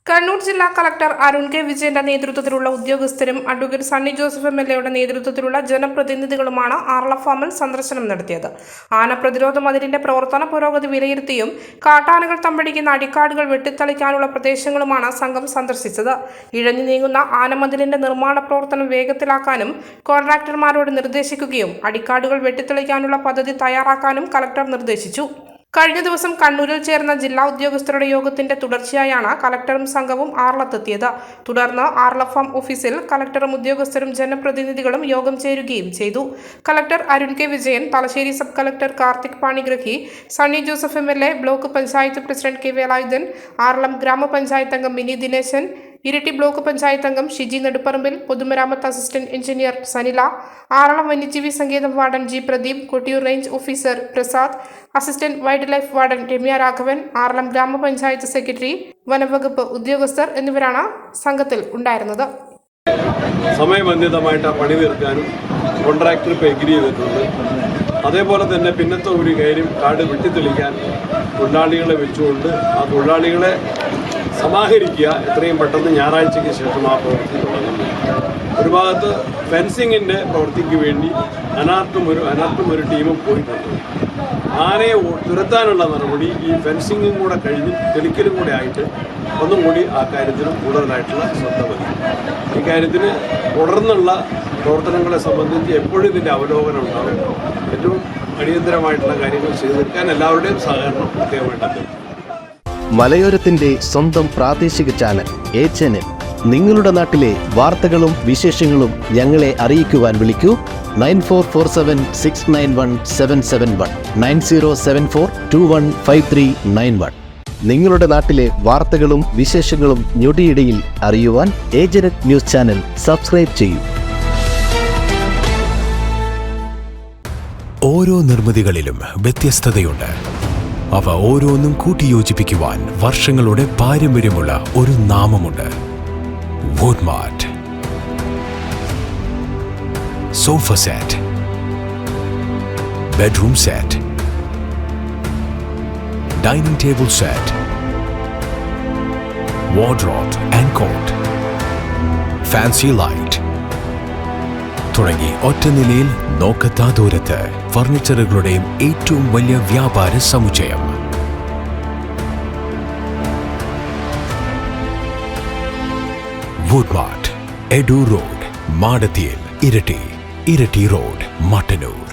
കണ്ണൂർ ജില്ലാ collector Arun K വിജയന്റെ നേതൃത്വത്തിലുള്ള ഉദ്യോഗസ്ഥരും അഡ്വക്കേറ്റ് സണ്ണി ജോസഫ് MLA നേതൃത്വത്തിലുള്ള ജനപ്രതിനിധികളുമാണ് ആർള ഫാമിൽ സന്ദർശനം നടത്തിയത്. ആന പ്രതിരോധ മതിലിന്റെ പ്രവർത്തന പുരോഗതി വിലയിരുത്തിയും കാട്ടാനകൾ തമ്പടിക്കുന്ന അടിക്കാടുകൾ വെട്ടിത്തെളിക്കാനുള്ള പ്രദേശങ്ങളുമാണ് സംഘം സന്ദർശിച്ചത്. ഇഴഞ്ഞു നീങ്ങുന്ന ആനമതിലിന്റെ നിർമ്മാണ പ്രവർത്തനം വേഗത്തിലാക്കാനും കോൺട്രാക്ടർമാരോട് നിർദ്ദേശിക്കുകയും അടിക്കാടുകൾ വെട്ടിത്തെളിക്കാനുള്ള പദ്ധതി തയ്യാറാക്കാനും കളക്ടർ നിർദ്ദേശിച്ചു. കഴിഞ്ഞ ദിവസം കണ്ണൂരിൽ ചേർന്ന ജില്ലാ ഉദ്യോഗസ്ഥരുടെ യോഗത്തിന്റെ തുടർച്ചയായാണ് കളക്ടറും സംഘവും ആർളത്തെത്തിയത്. തുടർന്ന് ആർള ഫാം ഓഫീസിൽ കളക്ടറും ഉദ്യോഗസ്ഥരും ജനപ്രതിനിധികളും യോഗം ചേരുകയും ചെയ്തു. Collector Arun K Vijayan, Thalassery sub collector Karthik Panigrahi, Sunny Joseph MLA, block panchayat president K Velayudhan, Aralam ഗ്രാമപഞ്ചായത്ത് അംഗം മിനി ദിനേശൻ, ഇരിട്ടി ബ്ലോക്ക് പഞ്ചായത്ത് അംഗം ഷിജി നെടുപ്പറമ്പിൽ, പൊതുമരാമത്ത് അസിസ്റ്റന്റ് എഞ്ചിനീയർ സനില, ആറളം വന്യജീവി സങ്കേതം warden G Pradeep, Kottiyoor range officer Prasad, assistant wild life warden Ramya Raghavan, Aralam ഗ്രാമപഞ്ചായത്ത് സെക്രട്ടറി, വനവകുപ്പ് ഉദ്യോഗസ്ഥർ എന്നിവരാണ് സംഘത്തിൽ ഉണ്ടായിരുന്നത്. സമയബന്ധിതമായിട്ട് പണി തീർക്കാനും കോൺട്രാക്ടർ ഇപ്പോൾ എഗ്രി ചെയ്തിട്ടുണ്ട്. അതേപോലെ തന്നെ പിന്നത്തെ ഒരു കാര്യം, കാട് വെട്ടിത്തെളിക്കാൻ തൊഴിലാളികളെ വെച്ചുകൊണ്ട് ആ തൊഴിലാളികളെ സമാഹരിക്കുക, എത്രയും പെട്ടെന്ന് ഞായറാഴ്ചയ്ക്ക് ശേഷം ആ പ്രവൃത്തി തുടങ്ങുന്നു. ഒരു ഭാഗത്ത് ഫെൻസിങ്ങിൻ്റെ പ്രവൃത്തിക്ക് വേണ്ടി അനർട്ടും ഒരു ടീമും പോയിട്ടുണ്ട്. ആനയെ തുരത്താനുള്ള നടപടി ഈ ഫെൻസിങ്ങും കൂടെ കഴിഞ്ഞ് തെളിക്കലും കൂടെ ആയിട്ട് ഒന്നും കൂടി ആ കാര്യത്തിന് കൂടുതലായിട്ടുള്ള ശ്രദ്ധ മതി. ഈ കാര്യത്തിന് തുടർന്നുള്ള പ്രവർത്തനങ്ങളെ സംബന്ധിച്ച് എപ്പോഴും ഇതിൻ്റെ അവലോകനം ഉണ്ടാവും. ഏറ്റവും അടിയന്തരമായിട്ടുള്ള കാര്യങ്ങൾ ചെയ്തു തീർക്കാൻ എല്ലാവരുടെയും സഹകരണം പ്രത്യേകമായിട്ടുണ്ട്. മലയോരത്തിന്റെ സ്വന്തം പ്രാദേശിക ചാനൽ A-Channel. നിങ്ങളുടെ നാട്ടിലെ വാർത്തകളും വിശേഷങ്ങളും ഞങ്ങളെ അറിയിക്കുവാൻ വിളിക്കൂ 9447691771 9074215391. നിങ്ങളുടെ നാട്ടിലെ വാർത്തകളും വിശേഷങ്ങളും ഞൊടിയിടയിൽ അറിയുവാൻ A-Channel ന്യൂസ് ചാനൽ സബ്സ്ക്രൈബ് ചെയ്യൂ. ഓരോ നിർമ്മിതികളിലും വ്യത്യസ്തതയുണ്ട്. അവ ഓരോന്നും കൂട്ടിയോജിപ്പിക്കുവാൻ വർഷങ്ങളുടെ പാരമ്പര്യമുള്ള ഒരു നാമമുണ്ട്. Woodmart. Sofa set, bedroom set, dining table set, wardrobe and cot, fancy light തുടങ്ങി ഒറ്റ നിലയിൽ നോക്കത്താ ദൂരത്ത് ഫർണിച്ചറുകളുടെയും ഏറ്റവും വലിയ വ്യാപാര സമുച്ചയം. വുഡ്മാർട്ട്, എഡു റോഡ്, മാടത്തിയിൽ, ഇരട്ടി റോഡ്, മട്ടന്നൂർ.